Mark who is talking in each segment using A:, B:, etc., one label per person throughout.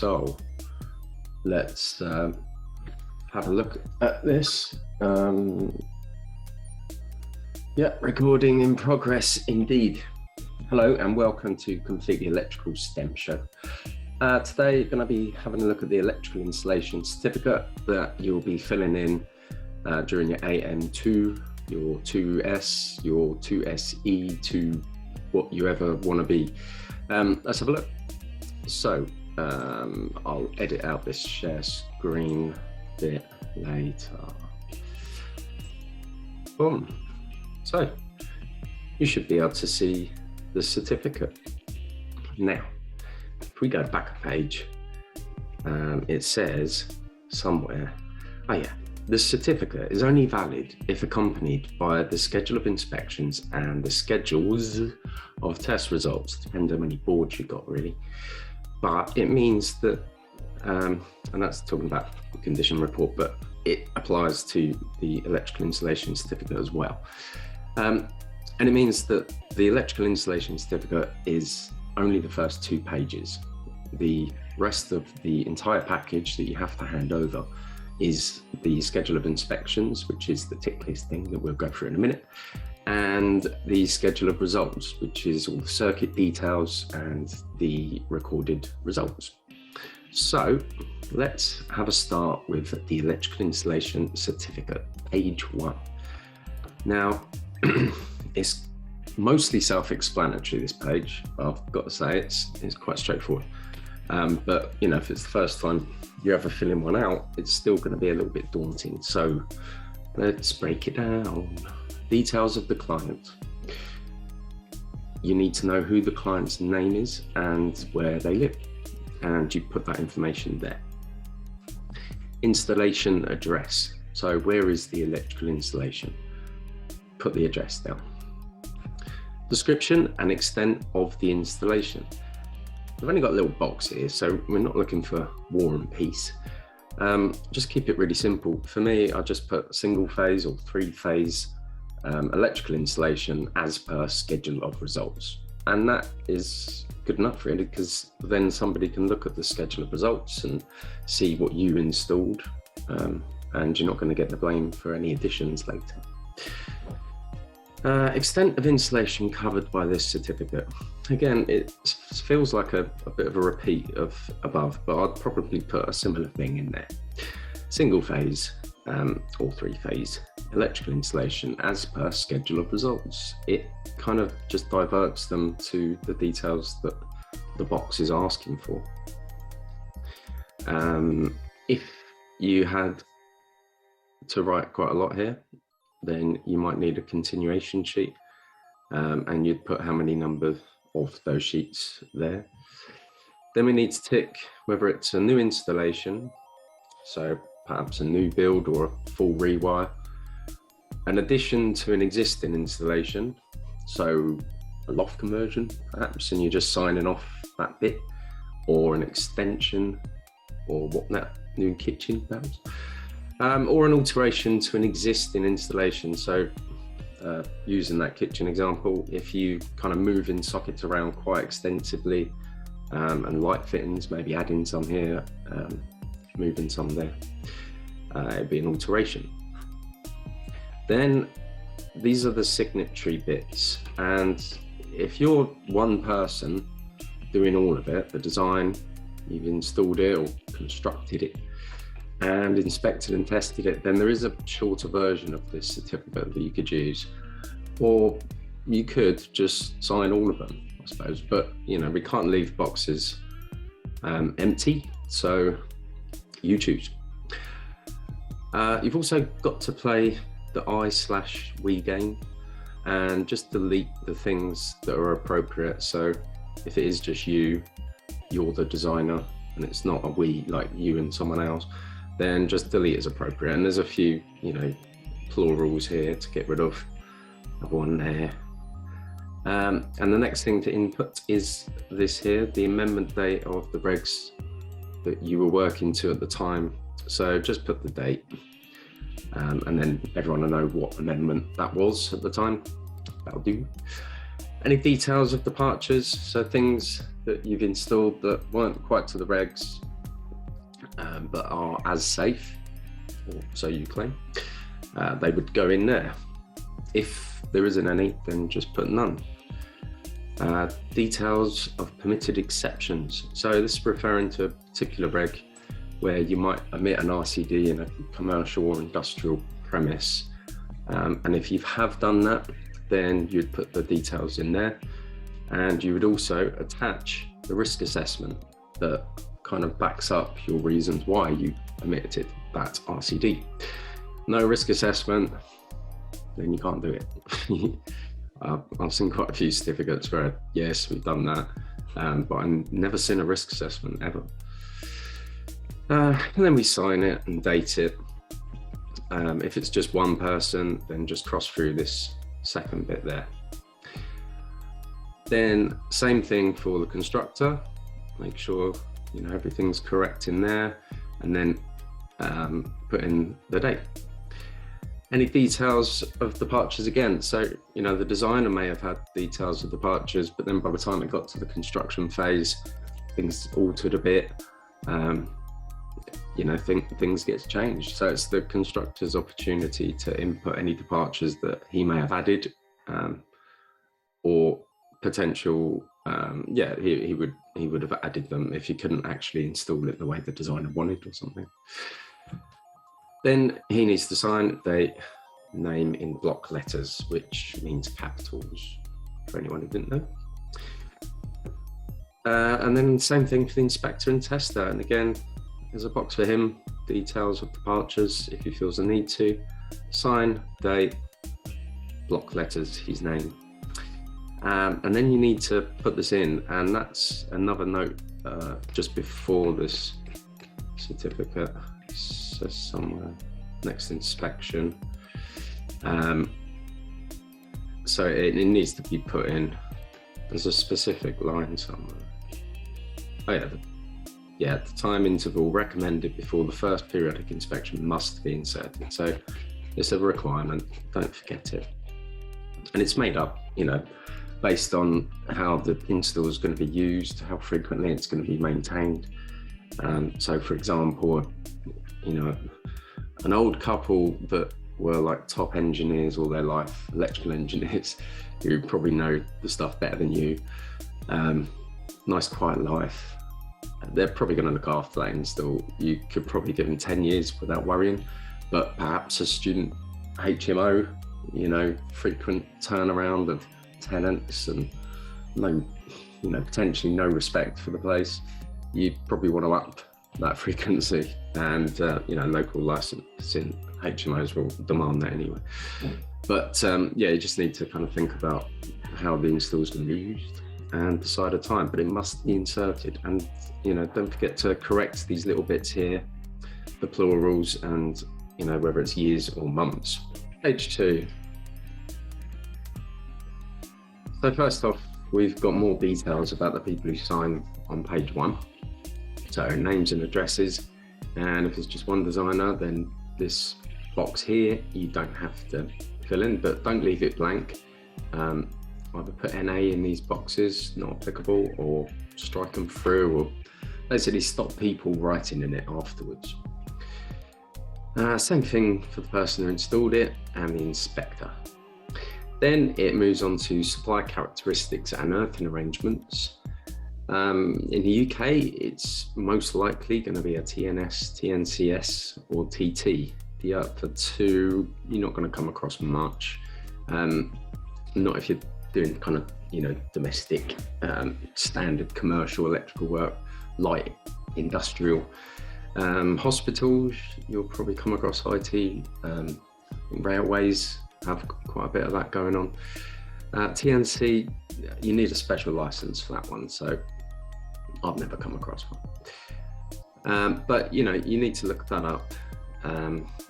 A: So let's have a look at this. Yeah, recording in progress indeed. Hello and welcome to Completely Electrical STEM Show. Today going to be having a look at the electrical installation certificate that you'll be filling in during your AM2, your 2S, your 2SE, to what you ever want to be. Let's have a look. So I'll edit out this share screen bit later. Boom. So you should be able to see the certificate. Now, if we go back a page, it says somewhere, oh yeah, the certificate is only valid if accompanied by the schedule of inspections and the schedules of test results. Depends on how many boards you got, really. But it means that, and that's talking about the condition report, but it applies to the electrical installation certificate as well. And it means that the electrical installation certificate is only the first 2 pages. The rest of the entire package that you have to hand over is the schedule of inspections, which is the tick list thing that we'll go through in a minute, and the schedule of results, which is all the circuit details and the recorded results. So let's have a start with the electrical installation certificate, page 1. Now, it's mostly self-explanatory, this page. I've got to say it's quite straightforward. But you know, if it's the first time you're ever filling one out, it's still going to be a little bit daunting. So let's break it down. Details of the client. You need to know who the client's name is and where they live, and you put that information there. Installation address. So where is the electrical installation? Put the address down. Description and extent of the installation. I've only got a little box here, so we're not looking for war and peace. Just keep it really simple. For me, I just put single phase or 3-phase electrical installation as per schedule of results. And that is good enough, really, because then somebody can look at the schedule of results and see what you installed, and you're not going to get the blame for any additions later. Extent of installation covered by this certificate. Again, it feels like a bit of a repeat of above, but I'd probably put a similar thing in there. Single phase or 3-phase electrical installation as per schedule of results. It kind of just diverts them to the details that the box is asking for. If you had to write quite a lot here, then you might need a continuation sheet, and you'd put how many numbers of those sheets there. Then we need to tick whether it's a new installation, so perhaps a new build or a full rewire, an addition to an existing installation, so a loft conversion perhaps, and you're just signing off that bit, or an extension, or what, that new kitchen perhaps. Or an alteration to an existing installation. So using that kitchen example, if you kind of moving sockets around quite extensively, and light fittings, maybe adding some here, moving some there, it'd be an alteration. Then these are the signatory bits, and if you're one person doing all of it, the design, you've installed it or constructed it and inspected and tested it, then there is a shorter version of this certificate that you could use, or you could just sign all of them, I suppose. But you know, we can't leave boxes empty, so you choose. You've also got to play the I/we game and just delete the things that are appropriate. So if it is just you're the designer and it's not a we, like you and someone else, then just delete as appropriate. And there's a few, you know, plurals here to get rid of. One there. And the next thing to input is this here, the amendment date of the regs that you were working to at the time. So just put the date, and then everyone will know what amendment that was at the time. That'll do. Any details of departures, so things that you've installed that weren't quite to the regs, but are as safe, or so you claim, they would go in there. If there isn't any, then just put none. Details of permitted exceptions. So this is referring to a particular reg where you might omit an RCD in a commercial or industrial premise. And if you have done that, then you'd put the details in there, and you would also attach the risk assessment that kind of backs up your reasons why you omitted that RCD. No risk assessment, then you can't do it. I've seen quite a few certificates where, yes, we've done that, but I've never seen a risk assessment ever. And then we sign it and date it. If it's just one person, then just cross through this second bit there. Then same thing for the constructor. Make sure everything's correct in there, and then put in the date. Any details of departures again. So the designer may have had details of departures, but then by the time it got to the construction phase, things altered a bit. Things get changed. So it's the constructor's opportunity to input any departures that he may have added, or potential, he would have added them if he couldn't actually install it the way the designer wanted or something. Then he needs to sign date, name in block letters, which means capitals, for anyone who didn't know. And then same thing for the inspector and tester. And again, there's a box for him, details of departures if he feels the need to. Sign, date, block letters, his name. And then you need to put this in, and that's another note just before this certificate. Says somewhere next inspection. So it needs to be put in. There's a specific line somewhere. Oh yeah, the time interval recommended before the first periodic inspection must be inserted. So it's a requirement, don't forget it. And it's made up, based on how the install is going to be used, how frequently it's going to be maintained. So for example, an old couple that were like top engineers all their life, electrical engineers, who probably know the stuff better than you, nice quiet life, they're probably going to look after that install. You could probably give them 10 years without worrying, but perhaps a student HMO, frequent turnaround of tenants and potentially no respect for the place, you'd probably want to up that frequency, and local licensing HMOs will demand that anyway. But you just need to kind of think about how the install is going to be used and decide a time, but it must be inserted. And don't forget to correct these little bits here, the plurals, and whether it's years or months. Page 2. So first off, we've got more details about the people who sign on page 1. So names and addresses, and if it's just one designer, then this box here you don't have to fill in, but don't leave it blank. Either put NA in these boxes, not applicable, or strike them through, or basically stop people writing in it afterwards. Same thing for the person who installed it and the inspector. Then it moves on to supply characteristics and earthing arrangements. In the UK, it's most likely going to be a TNS, TNCS, or TT. The other two, you're not going to come across much. Not if you're doing kind of, domestic, standard commercial electrical work, light industrial. Hospitals, you'll probably come across IT. Railways have quite a bit of that going on. TNC, you need a special license for that one, so I've never come across one. But you need to look that up.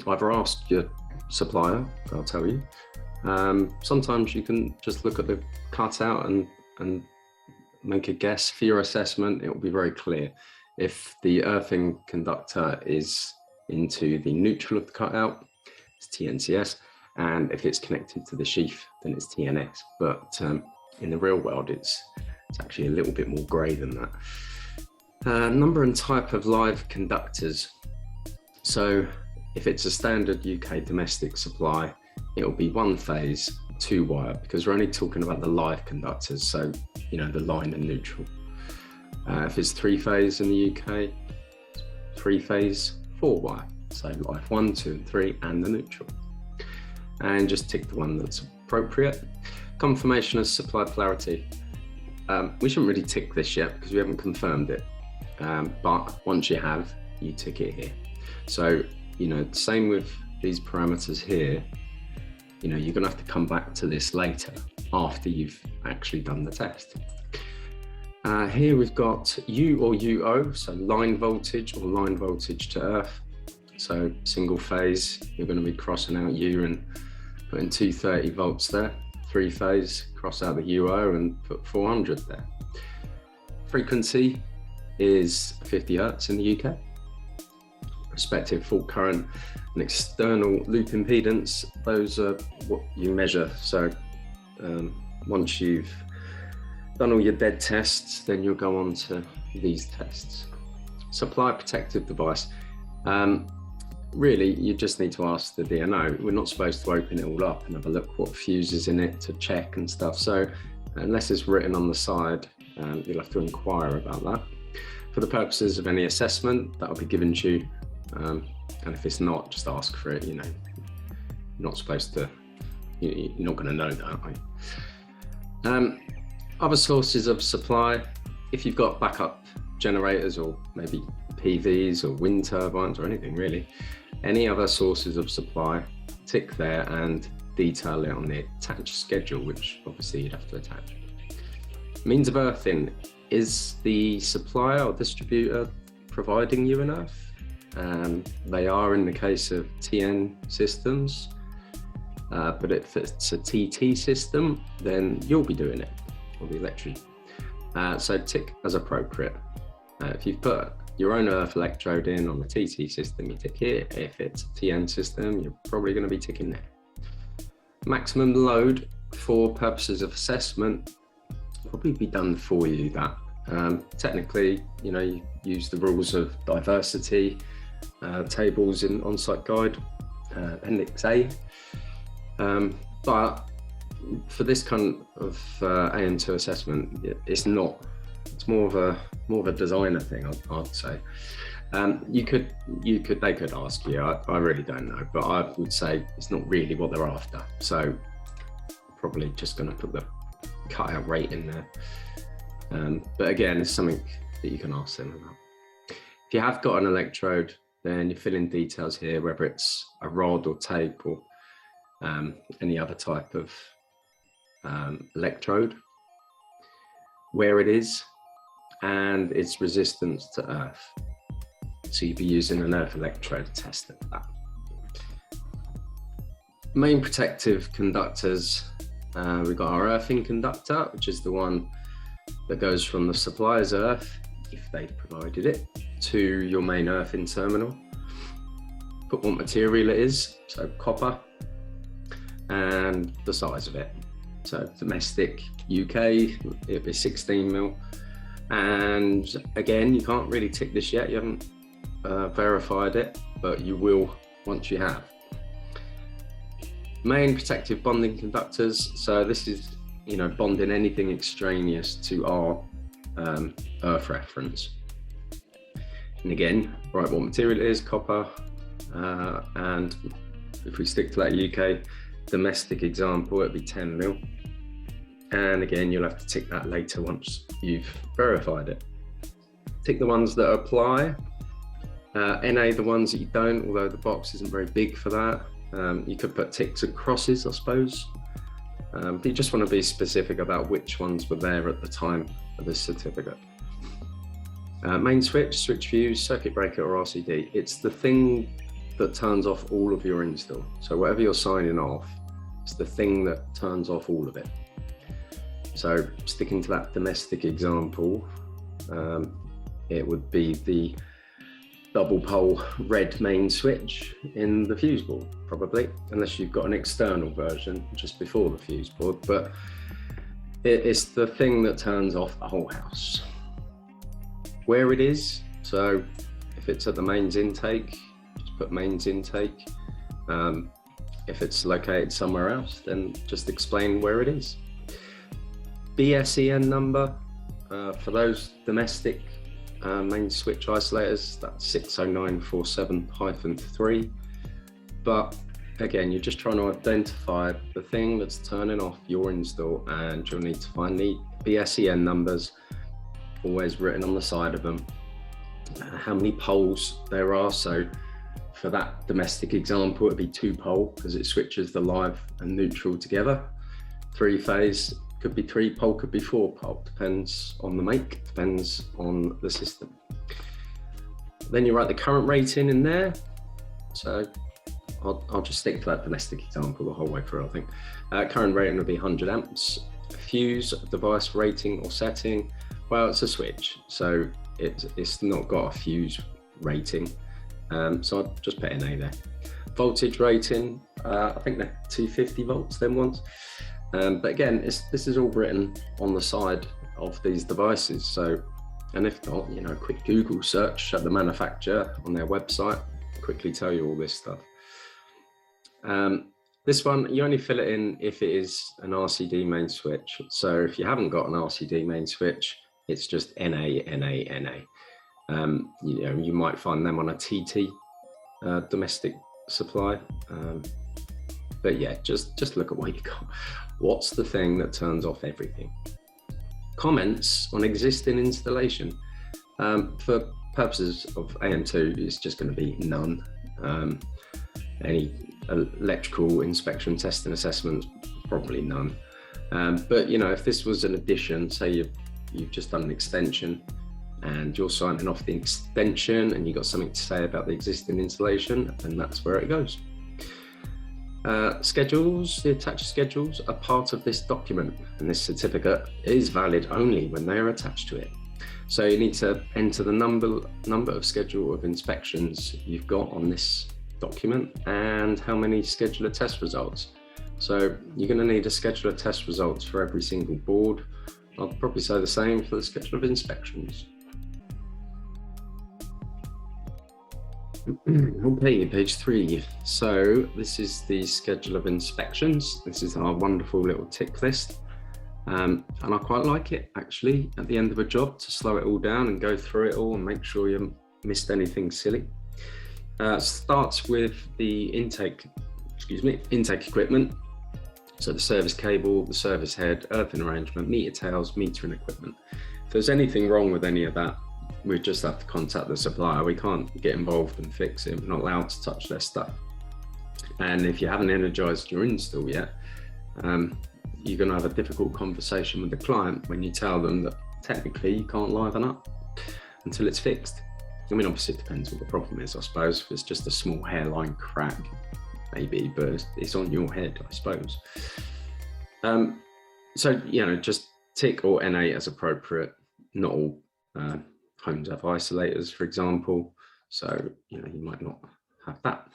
A: Either ask your supplier, they'll tell you. Sometimes you can just look at the cutout and make a guess for your assessment. It will be very clear. If the earthing conductor is into the neutral of the cutout, it's TNCS. And if it's connected to the sheath, then it's TNS. But in the real world, it's actually a little bit more grey than Number and type of live conductors. So if it's a standard UK domestic supply, it'll be one phase, 2-wire, because we're only talking about the live conductors. So, you know, the line and neutral. If it's 3-phase in the UK, 3-phase, 4-wire. So live 1, 2, and 3, and the neutral. And just tick the one that's appropriate. Confirmation of supply polarity. We shouldn't really tick this yet because we haven't confirmed it. But once you have, you tick it here. So, you know, same with these parameters here, you know, you're gonna have to come back to this later after you've actually done the test. Here we've got U or UO, so line voltage or line voltage to earth. So single phase, you're gonna be crossing out U and putting 230 volts there. 3-phase, cross out the UO and put 400 there. Frequency is 50 Hertz in the UK. Respective fault current and external loop impedance, those are what you measure. So once you've done all your dead tests, then you'll go on to these tests. Supply protective device. Really, you just need to ask the DNO. We're not supposed to open it all up and have a look what fuse is in it to check and stuff. So unless it's written on the side, you'll have to inquire about that. For the purposes of any assessment, that'll be given to you. And if it's not, just ask for it. You know, you're not supposed to, you're not going to know that, are you? Other sources of supply, if you've got backup generators or maybe PVs or wind turbines or anything really, any other sources of supply, tick there and detail it on the attached schedule, which obviously you'd have to attach. Means of earthing, is the supplier or distributor providing you an earth? They are in the case of TN systems, but if it's a TT system, then you'll be doing it, or the electrician. So tick as appropriate. If you've put your own earth electrode in on the TT system, you tick here. If it's a TN system, you're probably going to be ticking there. Maximum load for purposes of assessment, probably be done for you that. Technically, you know, you use the rules of diversity, tables in on-site guide, Appendix A. But for this kind of AM2 assessment, it's not. It's more of a designer thing, I'd say. They could ask you. I really don't know, but I would say it's not really what they're after. So probably just going to put the cutout rate in there. But again, it's something that you can ask them about. If you have got an electrode, then you fill in details here, whether it's a rod or tape or any other type of electrode, where it is, and its resistance to earth. So you'd be using an earth electrode tester for that. Main protective conductors, we've got our earthing conductor, which is the one that goes from the supplier's earth, if they provided it, to your main earthing terminal. Put what material it is, so copper, and the size of it. So domestic UK, it'd be 16mm. And again, you can't really tick this yet, you haven't verified it, but you will once you have. Main protective bonding conductors, so this is, you know, bonding anything extraneous to our earth reference. And again, write what material it is, copper, and if we stick to that UK domestic example, it'd be 10mm. And again, you'll have to tick that later once you've verified it. Tick the ones that apply, NA the ones that you don't, although the box isn't very big for that. You could put ticks and crosses, I suppose. But you just want to be specific about which ones were there at the time of the certificate. Main switch, switch fuse, circuit breaker or RCD. It's the thing that turns off all of your install. So whatever you're signing off, it's the thing that turns off all of it. So sticking to that domestic example, it would be the double pole red main switch in the fuse board, probably, unless you've got an external version just before the fuse board, but it's the thing that turns off the whole house. where it is. So if it's at the mains intake, just put mains intake. If it's located somewhere else, then just explain where it is. BSEN number, for those domestic main switch isolators, that's 60947-3. But again, you're just trying to identify the thing that's turning off your install, and you'll need to find the BSEN numbers, always written on the side of them, how many poles there are. So for that domestic example, it'd be 2-pole because it switches the live and neutral together. 3-phase could be 3-pole, could be 4-pole, depends on the make, depends on the system. Then you write the current rating in there. So I'll just stick to that domestic example the whole way through, I think. Current rating would be 100 amps. Fuse, device rating or setting, well, it's a switch, so it's not got a fuse rating. So I'll just put NA there. Voltage rating, I think they're 250 volts, them ones. But again, this is all written on the side of these devices. So, and if not, you know, a quick Google search at the manufacturer on their website, quickly tell you all this stuff. This one, you only fill it in if it is an RCD main switch. So if you haven't got an RCD main switch, it's just NA, NA, NA. You know, you might find them on a TT domestic supply. But yeah, just look at what you got. What's the thing that turns off everything? Comments on existing installation. For purposes of AM2, it's just going to be none. Any electrical inspection, test and assessments, probably none. But you know, if this was an addition, say you've just done an extension and you're signing off the extension and you've got something to say about the existing installation, and that's where it goes. Schedules, the attached schedules are part of this document, and this certificate is valid only when they are attached to it. So you need to enter the number of schedule of inspections you've got on this document and how many scheduler test results. So you're going to need a scheduler test results for every single board. I'll probably say the same for the schedule of inspections. Okay, page 3. So this is the schedule of inspections. This is our wonderful little tick list. And I quite like it actually at the end of a job to slow it all down and go through it all and make sure you haven't missed anything silly. Starts with the intake equipment. So the service cable, the service head, earthing arrangement, meter tails, metering equipment. If there's anything wrong with any of that, we just have to contact the supplier. We can't get involved and fix it. We're not allowed to touch their stuff. And if you haven't energized your install yet, you're going to have a difficult conversation with the client when you tell them that technically you can't liven up until it's fixed. I mean, obviously it depends what the problem is, I suppose. If it's just a small hairline crack, maybe, but it's on your head, I suppose. So, you know, just tick or NA as appropriate. Not all homes have isolators, for example. So, you know, you might not have that.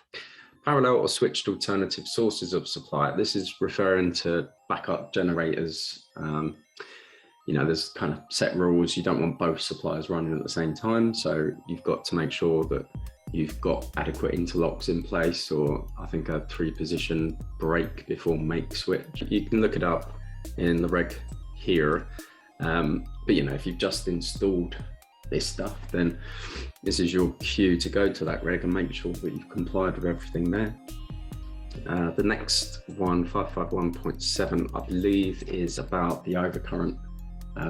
A: Parallel or switched alternative sources of supply. This is referring to backup generators. You know, there's kind of set rules. You don't want both suppliers running at the same time. So you've got to make sure that you've got adequate interlocks in place, or I think a 3-position break before make switch. You can look it up in the reg here. But you know, if you've just installed this stuff, then this is your cue to go to that reg and make sure that you've complied with everything there. The next one, 551.7, I believe, is about the overcurrent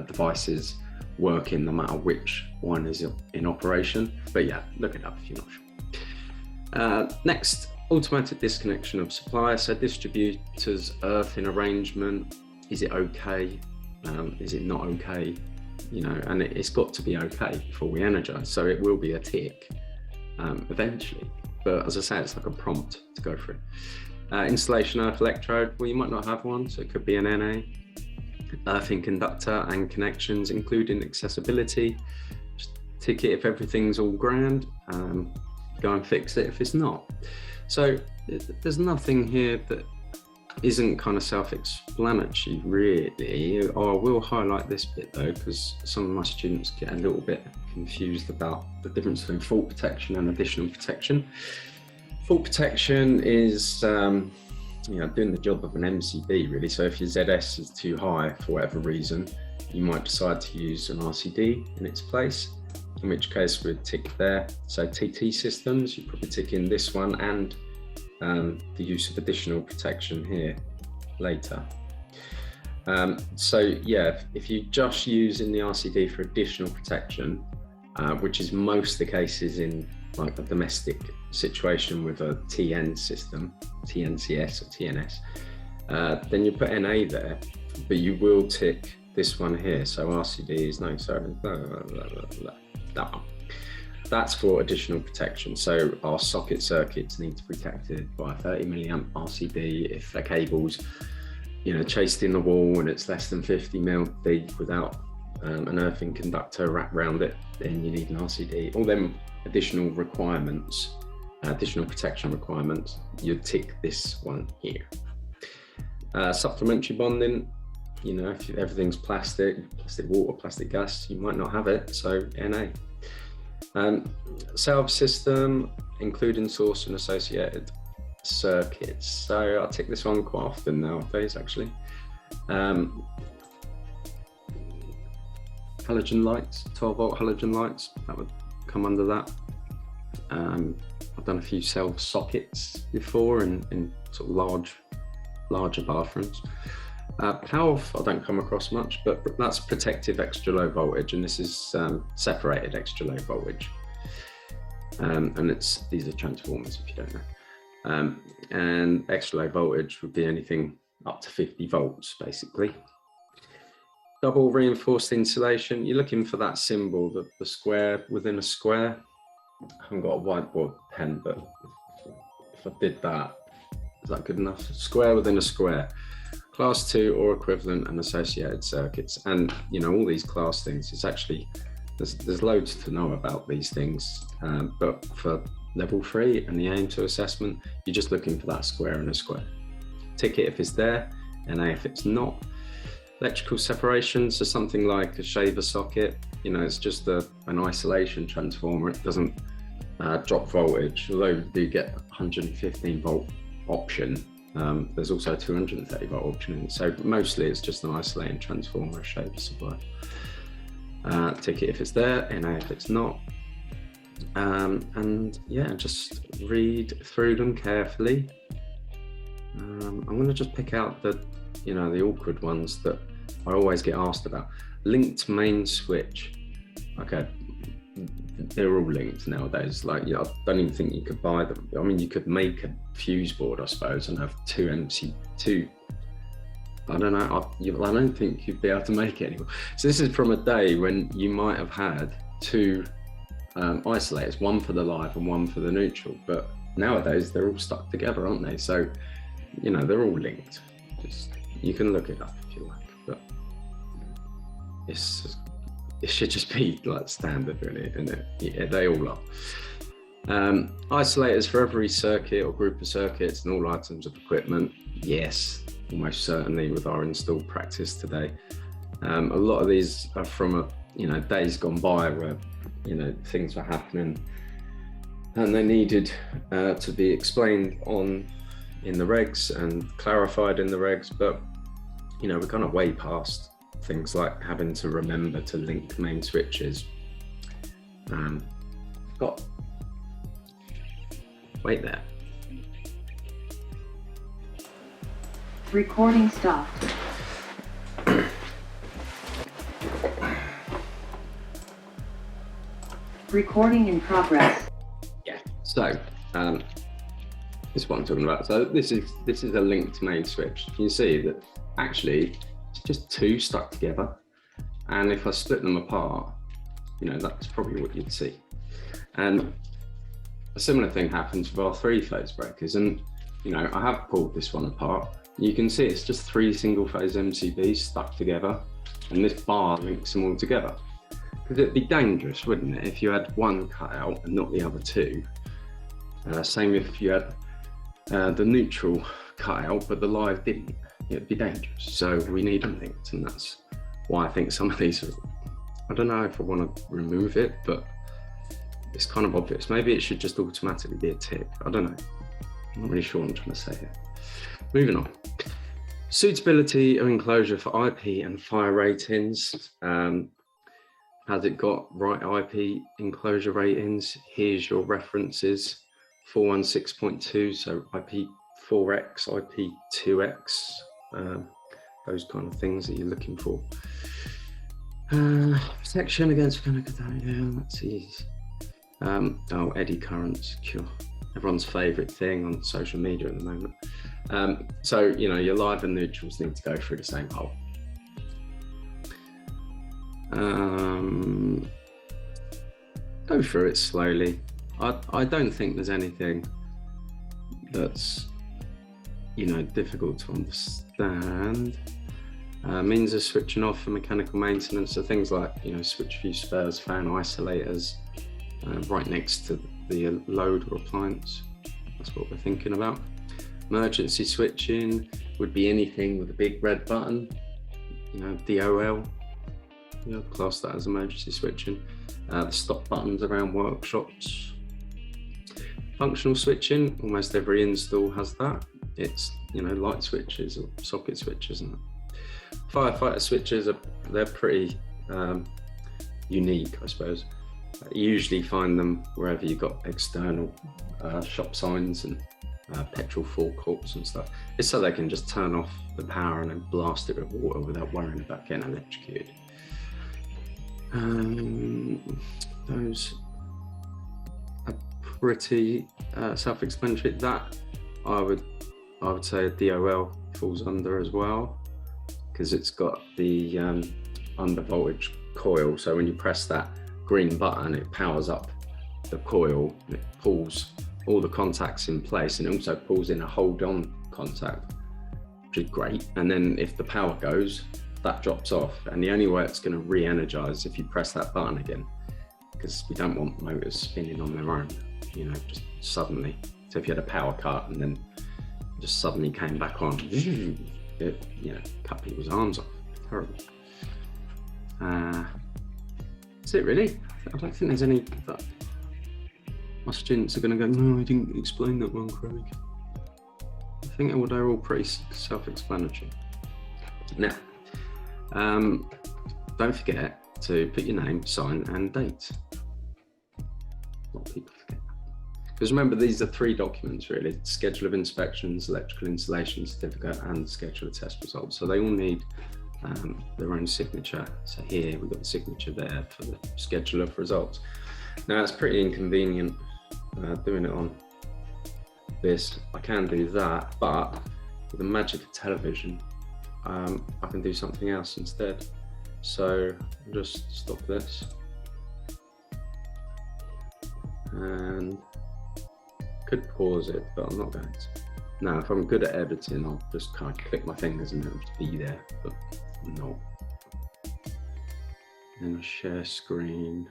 A: devices working no matter which one is in operation. But yeah, look it up if you're not sure. Next, automatic disconnection of supply. So distributors earthing arrangement, is it okay? Is it not okay? You know, and it's got to be okay before we energize. So it will be a tick eventually. But as I say, it's like a prompt to go through. Installation earth electrode, well, you might not have one, so it could be an NA. Earthing conductor and connections, including accessibility. Just tick it if everything's all grand. Go and fix it if it's not. So there's nothing here that isn't kind of self-explanatory really. I will highlight this bit though, because some of my students get a little bit confused about the difference between fault protection and additional protection. Fault protection is doing the job of an MCB really. So if your ZS is too high for whatever reason, you might decide to use an RCD in its place, in which case we'd tick there. So TT systems, you probably tick in this one, and the use of additional protection here later. So yeah, if you just use in the RCD for additional protection, which is most of the cases in like a domestic situation with a TN system, TNCS or TNS, then you put NA there, but you will tick this one here. So RCD is no, sorry, that one. That's for additional protection. So our socket circuits need to be protected by a 30 milliamp RCD. If the cable's, chased in the wall and it's less than 50 mil deep without an earthing conductor wrapped around it, then you need an RCD. All them additional requirements, additional protection requirements, you tick this one here. Supplementary bonding, if everything's plastic water, plastic gas, you might not have it, so NA. Salve system, including source and associated circuits. So I tick this one quite often nowadays, actually. Halogen lights, 12 volt halogen lights, that would come under that. I've done a few salve sockets before in sort of larger bathrooms. PALF I don't come across much, but that's protective extra low voltage, and this is separated extra low voltage. And these are transformers, if you don't know. And extra low voltage would be anything up to 50 volts, basically. Double reinforced insulation, you're looking for that symbol, the square within a square. I haven't got a whiteboard pen, but if I did that, is that good enough? Square within a square. Class 2 or equivalent and associated circuits. And all these class things, it's actually, there's loads to know about these things, but for level 3 and the AM2 assessment, you're just looking for that square in a square. Tick it if it's there, NA if it's not. Electrical separation, so something like a shaver socket, it's just an isolation transformer. It doesn't drop voltage, although you do get 115 volt option. There's also a 230 volt option, so mostly it's just an isolating transformer, a shaper supply. Tick it if it's there, NA if it's not. And yeah, just read through them carefully. I'm going to just pick out the awkward ones that I always get asked about. Linked main switch. Okay, they're all linked nowadays. Like, I don't even think you could buy them. I mean, you could make a fuse board, I suppose, and have two MC2. I don't know. I don't think you'd be able to make it anymore. So this is from a day when you might have had two isolators, one for the live and one for the neutral. But nowadays they're all stuck together, aren't they? So, they're all linked. You can look it up if you like, but it should just be like standard, really, isn't it? Yeah, they all are. Isolators for every circuit or group of circuits and all items of equipment. Yes, almost certainly with our installed practice today. A lot of these are from days gone by where things were happening and they needed to be explained in the regs and clarified in the regs, but we're kind of way past things like having to remember to link main switches. Wait there.
B: Recording stopped. Recording in progress.
A: Yeah, so this is what I'm talking about. So this is a linked main switch. You can see that actually it's just two stuck together, and if I split them apart, that's probably what you'd see. And a similar thing happens with our 3-phase breakers, and I have pulled this one apart. You can see it's just 3 single-phase MCBs stuck together, and this bar links them all together. Because it'd be dangerous, wouldn't it, if you had one cut out and not the other two? Same if you had the neutral cut out, but the live didn't. It'd be dangerous. So we need them linked, and that's why I think some of these are, I don't know if I want to remove it, but it's kind of obvious. Maybe it should just automatically be a tick. I don't know. I'm not really sure what I'm trying to say here. Moving on. Suitability of enclosure for IP and fire ratings. Has it got right IP enclosure ratings? Here's your references. 416.2, so IP4X, IP2X, those kind of things that you're looking for. Protection against mechanical damage, yeah, that's easy. Oh, eddy currents, cure. Everyone's favorite thing on social media at the moment. So, you know, your live and neutrals need to go through the same hole. Go through it slowly. I don't think there's anything that's, you know, difficult to understand. Means of switching off for mechanical maintenance, so things like, you know, switch fuse spares, fan isolators, right next to the load or appliance. That's what we're thinking about. Emergency switching would be anything with a big red button, you know, DOL, you know, class that as emergency switching. The stop buttons around workshops. Functional switching, almost every install has that. It's, you know, light switches or socket switches and that. Firefighter switches, they're pretty unique, I suppose. You usually find them wherever you've got external shop signs and petrol forecourts and stuff. It's so they can just turn off the power and then blast it with water without worrying about getting electrocuted. Those are pretty self-explanatory. That I would say a DOL falls under as well, because it's got the under voltage coil. So when you press that green button, it powers up the coil and it pulls all the contacts in place, and it also pulls in a hold on contact, which is great. And then if the power goes, that drops off, and the only way it's going to re-energize if you press that button again, because we don't want motors spinning on their own, you know, just suddenly. So if you had a power cut and then just suddenly came back on, it, you know, cut people's arms off. Terrible. That's it really. I don't think there's any that my students are going to go, no, I didn't explain that one, Craig. I think they're all pretty self-explanatory. Now, don't forget to put your name, sign and date. A lot of people forget that. Because remember, these are 3 documents really: schedule of inspections, electrical installation certificate, and schedule of test results. So they all need their own signature. So here we've got the signature there for the schedule of results. Now it's pretty inconvenient doing it on this. I can do that, but with the magic of television, I can do something else instead. So I'll just stop this and could pause it, but I'm not going to. Now, if I'm good at editing, I'll just kind of click my fingers and it'll be there, but no. And I'll share screen,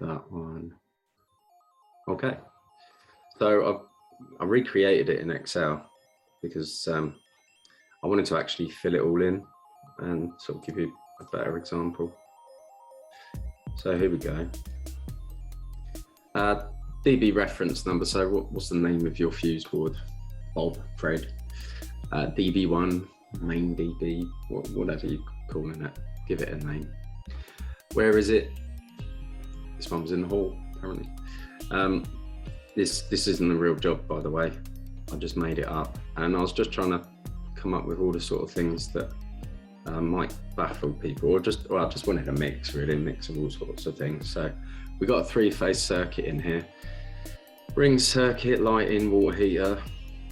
A: that one. Okay, so I recreated it in Excel because I wanted to actually fill it all in and sort of give you a better example. So here we go. DB reference number. So what's the name of your fuse board? Bob, Fred. DB1, main DB, whatever you're calling it. Give it a name. Where is it? This one was in the hall, apparently. This isn't a real job, by the way. I just made it up, and I was just trying to come up with all the sort of things that might baffle people, or I just wanted a mix, really, a mix of all sorts of things. So we got a 3-phase circuit in here: ring circuit, lighting, water heater.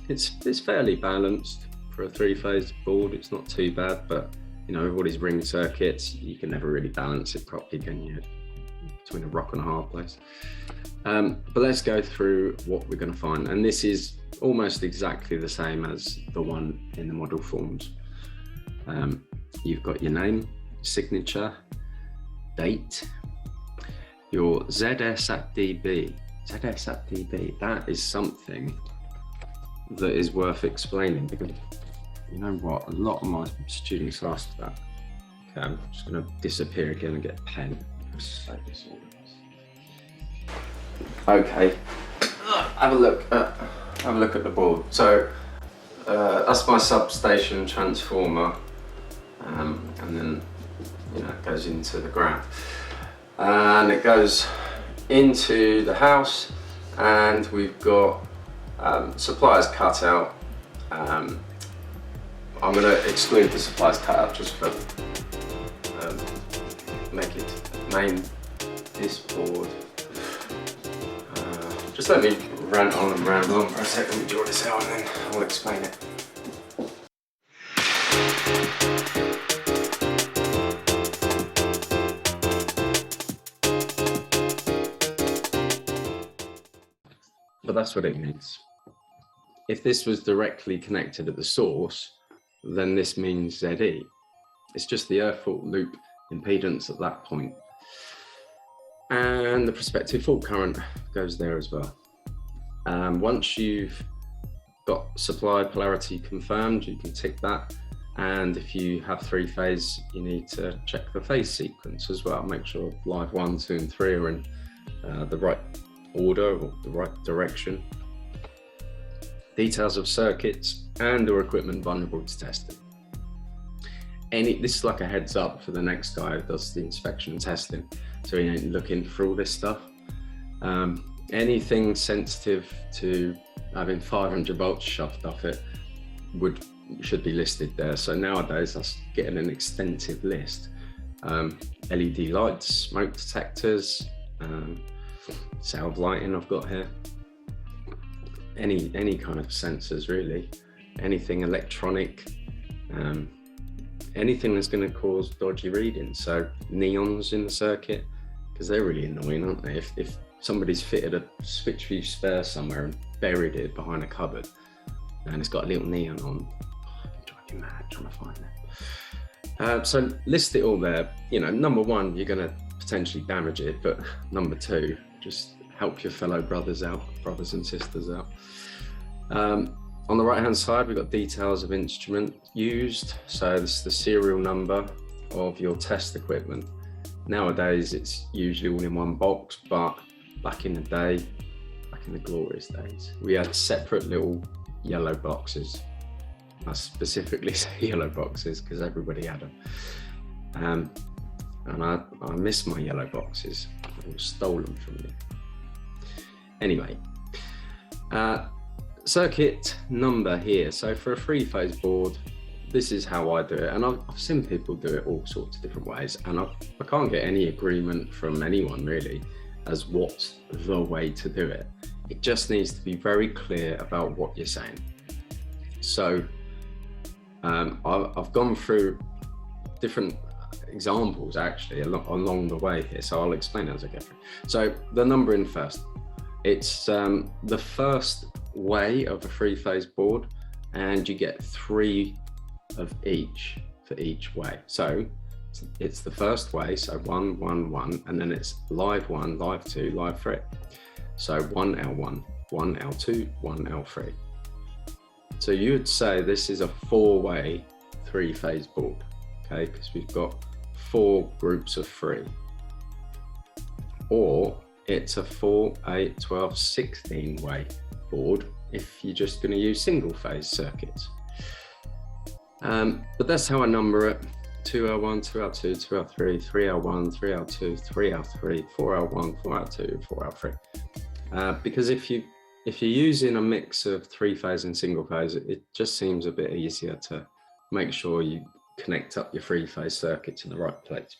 A: It's fairly balanced for a 3-phase board. It's not too bad, but you know, with all these ring circuits, you can never really balance it properly, can you? Between a rock and a hard place. But let's go through what we're going to find, and this is almost exactly the same as the one in the model forms. You've got your name, signature, date, your ZS at DB. ZS at DB, that is something that is worth explaining, because you know what, a lot of my students ask that. Okay, I'm just going to disappear again and get a pen. Okay, have a look at the board. So that's my substation transformer, and then it goes into the ground, and it goes into the house, and we've got suppliers cut out. I'm going to exclude the suppliers cut out just for make it main this board. Just let me rant on and ramble on for a second. Let me draw this out and then I'll explain it. But that's what it means. If this was directly connected at the source, then this means ZE. It's just the earth fault loop impedance at that point. And the prospective fault current goes there as well. Once you've got supply polarity confirmed, you can tick that. And if you have 3-phase, you need to check the phase sequence as well. Make sure live 1, 2, and 3 are in the right order or the right direction. Details of circuits and or equipment vulnerable to testing. This is like a heads up for the next guy who does the inspection and testing, so he ain't looking for all this stuff. Anything sensitive to having 500 volts shoved off it should be listed there. So nowadays that's getting an extensive list. LED lights, smoke detectors, salve lighting I've got here. Any kind of sensors really, anything electronic, anything that's going to cause dodgy readings. So neons in the circuit, because they're really annoying, aren't they? If somebody's fitted a switch view spare somewhere and buried it behind a cupboard and it's got a little neon on, I'm driving mad trying to find it. So list it all there. Number one, you're going to potentially damage it, but number two, just help your fellow brothers and sisters out. On the right hand side, we've got details of instrument used. So this is the serial number of your test equipment. Nowadays, it's usually all in one box, but back in the day, back in the glorious days, we had separate little yellow boxes. I specifically say yellow boxes because everybody had them. And I miss my yellow boxes. I was stolen from me. Anyway, circuit number here. So for a 3-phase board, this is how I do it. And I've seen people do it all sorts of different ways. And I can't get any agreement from anyone really as what's the way to do it. It just needs to be very clear about what you're saying. So I've gone through different examples actually along the way here. So I'll explain as I go through. So the numbering first. It's the first way of a 3-phase board, and you get 3 of each for each way. So it's the first way, so 1, 1, 1, and then it's live 1, live 2, live 3. So 1L1, 1L2, 1L3. So you would say this is a 4-way 3-phase board, okay? Because we've got 4 groups of 3. Or it's a 4, 8, 12, 16-way board if you're just going to use single-phase circuits. But that's how I number it. 2L1, 2L2, 2L3, 3L1, 3L2, 3L3, 4L1, 4L2, 4L3. Because if you're using a mix of 3-phase and single-phase, it just seems a bit easier to make sure you connect up your 3-phase circuits in the right place.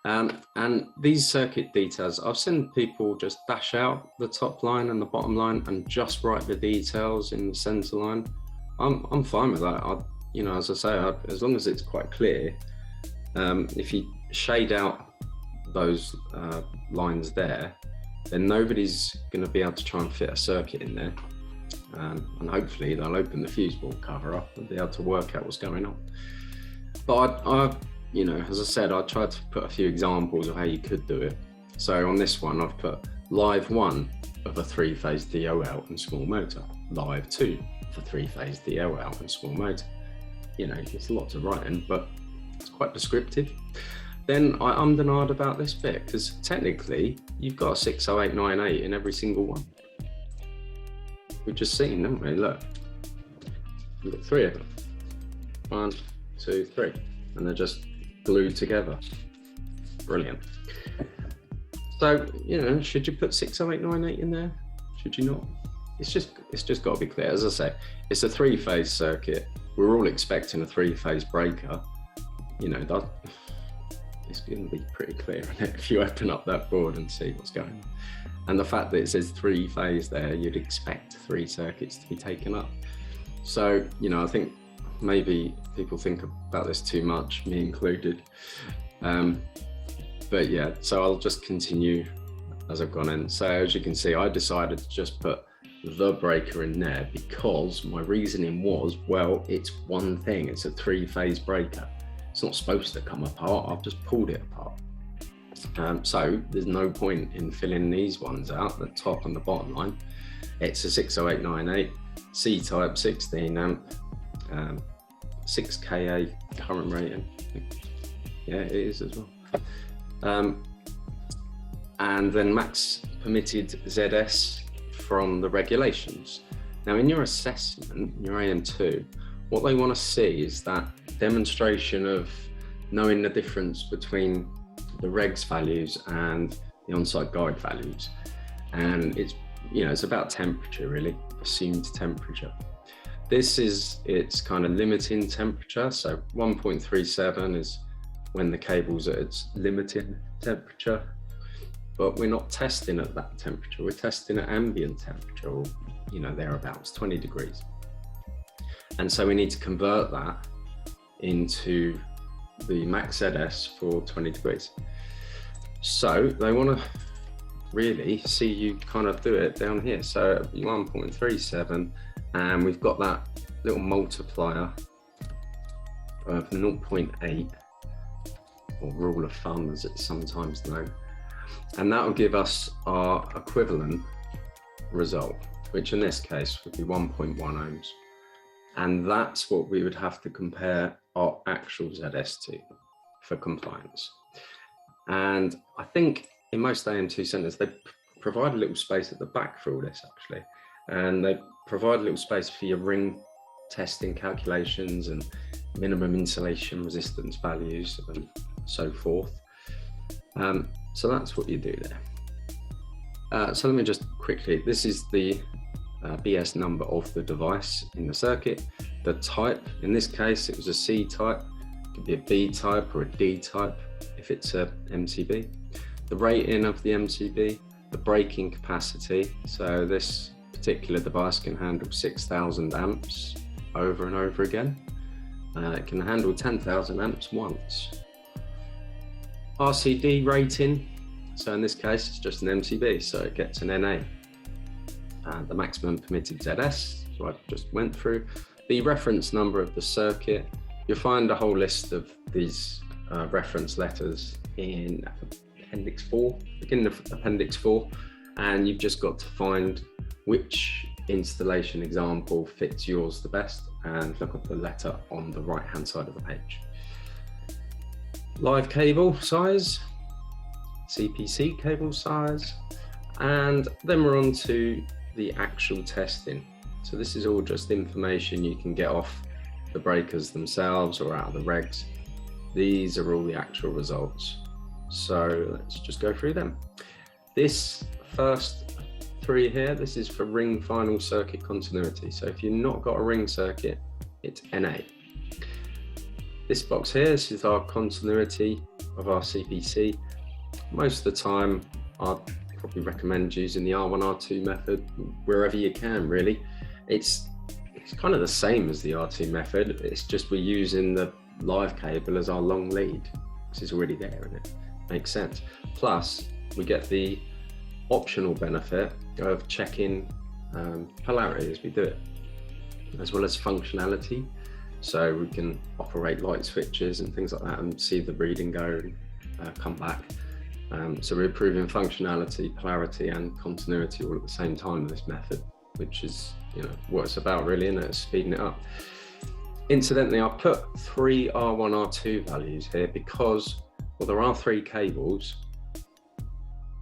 A: And these circuit details, I've seen people just dash out the top line and the bottom line and just write the details in the center line. I'm fine with that. As I say, as long as it's quite clear. If you shade out those lines there, then nobody's going to be able to try and fit a circuit in there. And hopefully they'll open the fuse board cover up and be able to work out what's going on. But as I said, I tried to put a few examples of how you could do it. So on this one, I've put live 1 of a 3-phase DOL and small motor. live 2 for 3-phase DL out in small modes. You know, it's a lot to write in, but it's quite descriptive. Then I ummed and ahed about this bit, because technically you've got a 60898 in every single one. We've just seen, haven't we? Look, we've got 3 of them. 1, 2, 3, and they're just glued together. Brilliant. So, you know, should you put 60898 in there? Should you not? It's just got to be clear. As I say, it's a 3-phase circuit. We're all expecting a 3-phase breaker. You know, that it's going to be pretty clear, isn't it? If you open up that board and see what's going on. And the fact that it says 3-phase there, you'd expect 3 circuits to be taken up. So, you know, I think maybe people think about this too much, me included. But yeah, so I'll just continue as I've gone in. So as you can see, I decided to just put the breaker in there because my reasoning was, well, it's one thing, it's a 3-phase breaker. It's not supposed to come apart, I've just pulled it apart. So there's no point in filling these ones out, the top and the bottom line. It's a 60898, C-type, 16 amp, 6 kA current rating. Yeah, it is as well. And then max permitted ZS from the regulations. Now in your assessment, your AM2, what they want to see is that demonstration of knowing the difference between the regs values and the on-site guide values. And it's, you know, it's about temperature really, assumed temperature. It's kind of limiting temperature. So 1.37 is when the cable's at its limiting temperature, but we're not testing at that temperature. We're testing at ambient temperature, or, you know, thereabouts, 20 degrees. And so we need to convert that into the max ZS for 20 degrees. So they want to really see you kind of do it down here. So 1.37, and we've got that little multiplier of 0.8, or rule of thumb as it's sometimes known. And that will give us our equivalent result, which in this case would be 1.1 ohms. And that's what we would have to compare our actual ZS to for compliance. And I think in most AM2 centers, they provide a little space at the back for all this actually. And they provide a little space for your ring testing calculations and minimum insulation resistance values and so forth. So that's what you do there. So let me just quickly, this is the BS number of the device in the circuit. The type, in this case, it was a C type, it could be a B type or a D type if it's a MCB. The rating of the MCB, the breaking capacity. So this particular device can handle 6,000 amps over and over again. It can handle 10,000 amps once. RCD rating, so in this case it's just an MCB, so it gets an NA. The maximum permitted ZS, so I just went through. The reference number of the circuit, you'll find a whole list of these reference letters in Appendix 4, beginning of Appendix 4, and you've just got to find which installation example fits yours the best and look at the letter on the right hand side of the page. Live cable size, CPC cable size, and then we're on to the actual testing. So this is all just information you can get off the breakers themselves or out of the regs. These are all the actual results. So let's just go through them. This first 3 here, this is for ring final circuit continuity. So if you've not got a ring circuit, it's NA. This box here, this is our continuity of our CPC. Most of the time, I'd probably recommend using the R1, R2 method wherever you can, really. It's kind of the same as the R2 method. It's just we're using the live cable as our long lead, because it's already there, and it makes sense. Plus, we get the optional benefit of checking polarity as we do it, as well as functionality. So we can operate light switches and things like that and see the reading go and come back. So we're improving functionality, polarity and continuity all at the same time in this method, which is you know, what it's about really, isn't it? Speeding it up. Incidentally, I put 3 R1, R2 values here because, well, there are 3 cables.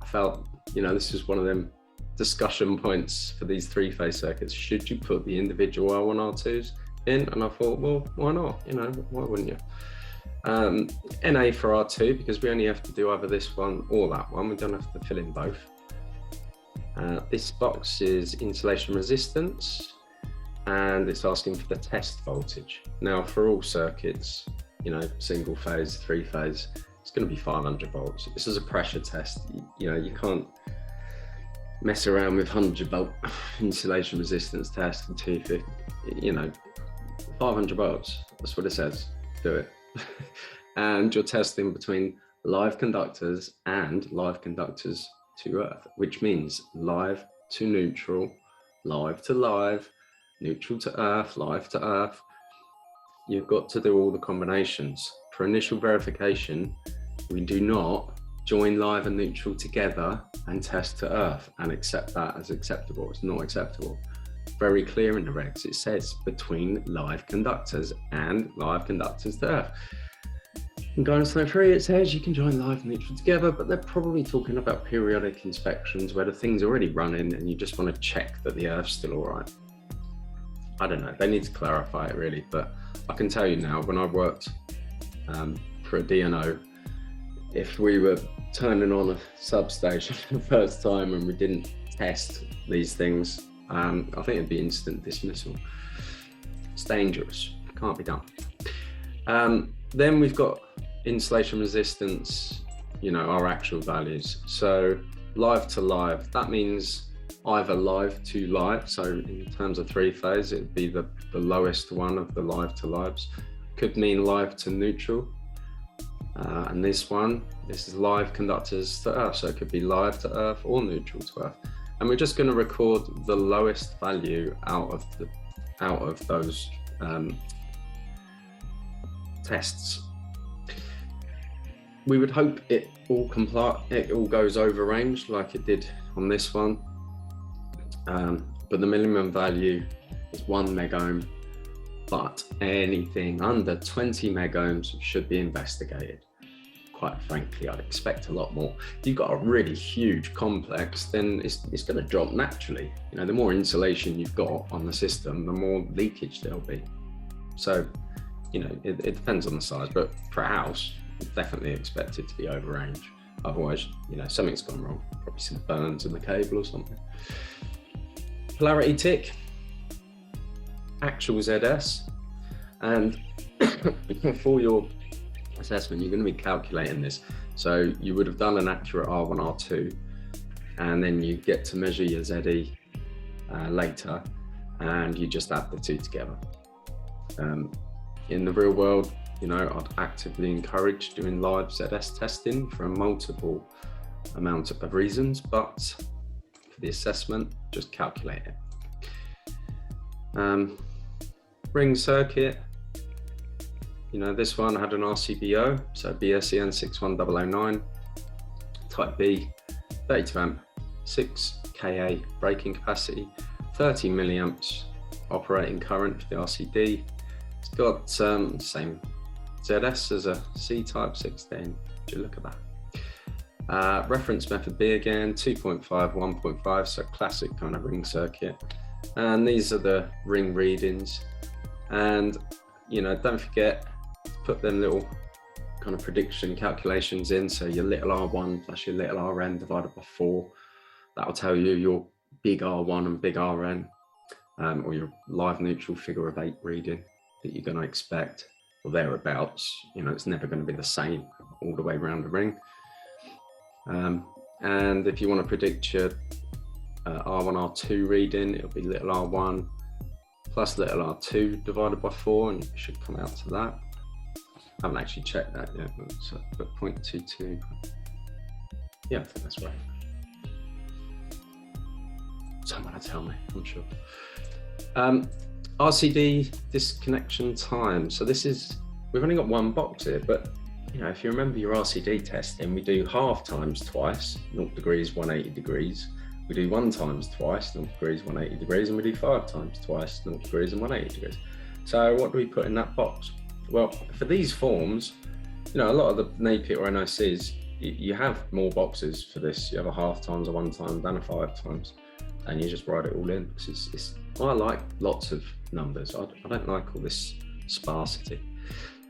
A: I felt, you know, this is one of them discussion points for these 3-phase circuits. Should you put the individual R1, R2s in? And I thought, well, why not? You know, why wouldn't you? NA for R2, because we only have to do either this one or that one. We don't have to fill in both. This box is insulation resistance, and it's asking for the test voltage. Now, for all circuits, you know, single phase, 3-phase, it's going to be 500 volts. This is a pressure test. You know, you can't mess around with 100 volt insulation resistance test and 250. You know, 500 volts. That's what it says. Do it. And you're testing between live conductors and live conductors to earth, which means live to neutral, live to live, neutral to earth, live to earth. You've got to do all the combinations. For initial verification, we do not join live and neutral together and test to earth and accept that as acceptable. It's not acceptable. Very clear in the regs. It says between live conductors and live conductors to earth. In guidance note 3, it says you can join live and neutral together, but they're probably talking about periodic inspections where the thing's already running and you just want to check that the earth's still all right. I don't know, they need to clarify it really, but I can tell you now, when I worked for a DNO, if we were turning on a substation for the first time and we didn't test these things, I think it'd be instant dismissal. It's dangerous, can't be done. Then we've got insulation resistance, you know, our actual values. So live to live, that means either live to live. So in terms of 3-phase, it'd be the lowest one of the live to lives. Could mean live to neutral. And this is live conductors to earth. So it could be live to earth or neutral to earth. And we're just going to record the lowest value out of those tests. We would hope it all goes over range like it did on this one, but the minimum value is 1 megohm, but anything under 20 megohms should be investigated. Quite frankly, I'd expect a lot more. If you've got a really huge complex, then it's going to drop naturally. You know, the more insulation you've got on the system, the more leakage there'll be. So, you know, it depends on the size, but for a house, it's definitely expected to be over range. Otherwise, you know, something's gone wrong. Probably some burns in the cable or something. Polarity tick, actual ZS, and for your assessment, you're going to be calculating this. So you would have done an accurate R1, R2, and then you get to measure your ZE later, and you just add the two together. In the real world, you know, I'd actively encourage doing live ZS testing for a multiple amount of reasons, but for the assessment, just calculate it. Ring circuit, you know, this one had an RCBO, so BSEN 61009, type B, 32 amp, 6 KA braking capacity, 30 milliamps operating current for the RCD. It's got same ZS as a C-type 16. Would you look at that? Reference method B again, 2.5, 1.5, so classic kind of ring circuit. And these are the ring readings. And, you know, don't forget to put them little kind of prediction calculations in. So your little R1 plus your little RN divided by 4. That'll tell you your big R1 and big RN, or your live neutral figure of 8 reading that you're going to expect, or thereabouts. You know, it's never going to be the same all the way around the ring. And if you want to predict your R1, R2 reading, it'll be little R1 plus little R2 divided by 4, and it should come out to that. I haven't actually checked that yet, but it's 0.22. Yeah, I think that's right. Someone will tell me, I'm sure. RCD disconnection time. So this is, we've only got one box here, but you know, if you remember your RCD testing, we do half times twice, 0 degrees, 180 degrees, we do 1 times twice, 0 degrees, 180 degrees, and we do 5 times twice, 0 degrees and 180 degrees. So what do we put in that box? Well, for these forms, you know, a lot of the Napier or NOCs, you have more boxes for this. You have a 1/2 times, a 1 times, and a 5 times, and you just write it all in, because I like lots of numbers. I don't like all this sparsity.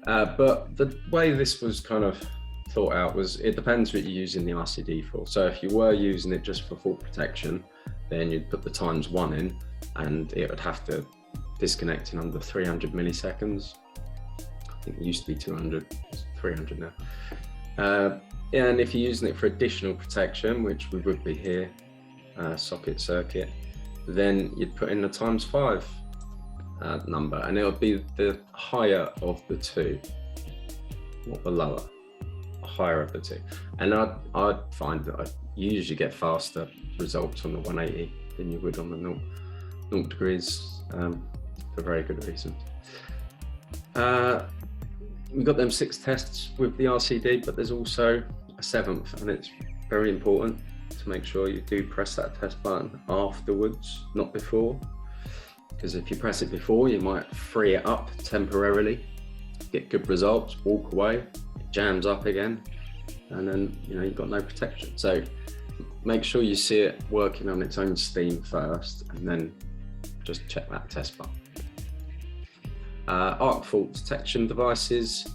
A: But the way this was kind of thought out was, it depends what you're using the RCD for. So if you were using it just for fault protection, then you'd put the times 1 in, and it would have to disconnect in under 300 milliseconds. I think it used to be 200, it's 300 now. And if you're using it for additional protection, which we would be here, socket circuit, then you'd put in the times 5 number, and it would be the higher of the 2, not the lower, the higher of the 2. And I'd find that I usually get faster results on the 180 than you would on the 0 degrees, for very good reasons. We got them 6 tests with the RCD, but there's also a 7th, and it's very important to make sure you do press that test button afterwards, not before, because if you press it before, you might free it up temporarily, get good results, walk away, it jams up again, and then, you know, you've got no protection. So make sure you see it working on its own steam first, and then just check that test button. Arc fault detection devices,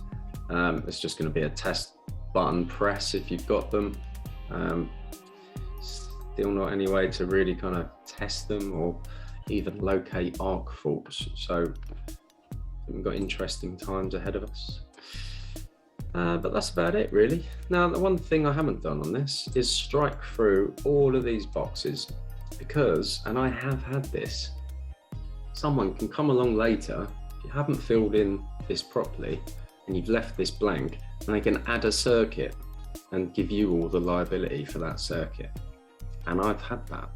A: it's just going to be a test button press if you've got them. Still not any way to really kind of test them or even locate arc faults, so we've got interesting times ahead of us. But that's about it really. Now, the one thing I haven't done on this is strike through all of these boxes, because, and I have had this, someone can come along later, if you haven't filled in this properly and you've left this blank, and they can add a circuit and give you all the liability for that circuit. And I've had that.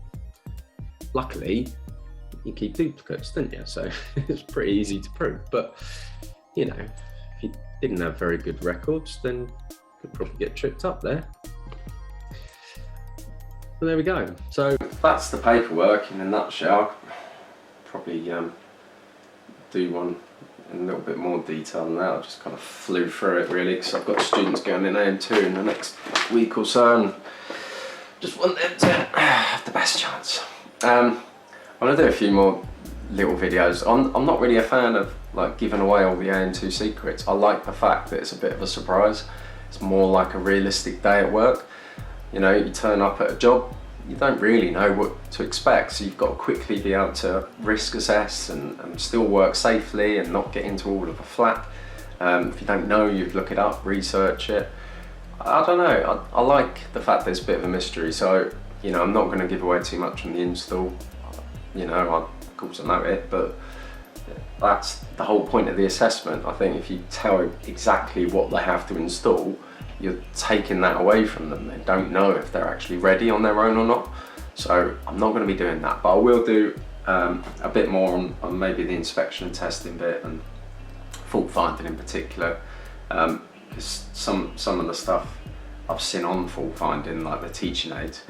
A: Luckily, you keep duplicates, don't you? So it's pretty easy to prove. But, you know, if you didn't have very good records, then you could probably get tripped up there. Well, there we go. So that's the paperwork in a nutshell. Probably do one in a little bit more detail than that. I just kind of flew through it really, because I've got students going in AM2 in the next week or so, and just want them to have the best chance. I'm going to do a few more little videos. I'm not really a fan of like giving away all the AM2 secrets. I like the fact that it's a bit of a surprise. It's more like a realistic day at work. You know, you turn up at a job, you don't really know what to expect, so you've got to quickly be able to risk assess and still work safely and not get into all of the flap. If you don't know, you look it up, research it. I don't know, I like the fact that it's a bit of a mystery, so, you know, I'm not going to give away too much on the install. You know, of course I know it, but that's the whole point of the assessment. I think if you tell exactly what they have to install, you're taking that away from them. They don't know if they're actually ready on their own or not. So I'm not going to be doing that, but I will do a bit more on maybe the inspection and testing bit, and fault finding in particular. Because some of the stuff I've seen on fault finding, like the teaching aids,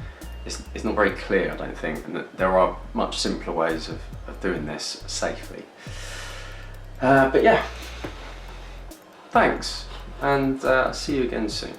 A: it's not very clear, I don't think, and there are much simpler ways of doing this safely. But yeah, thanks, and see you again soon.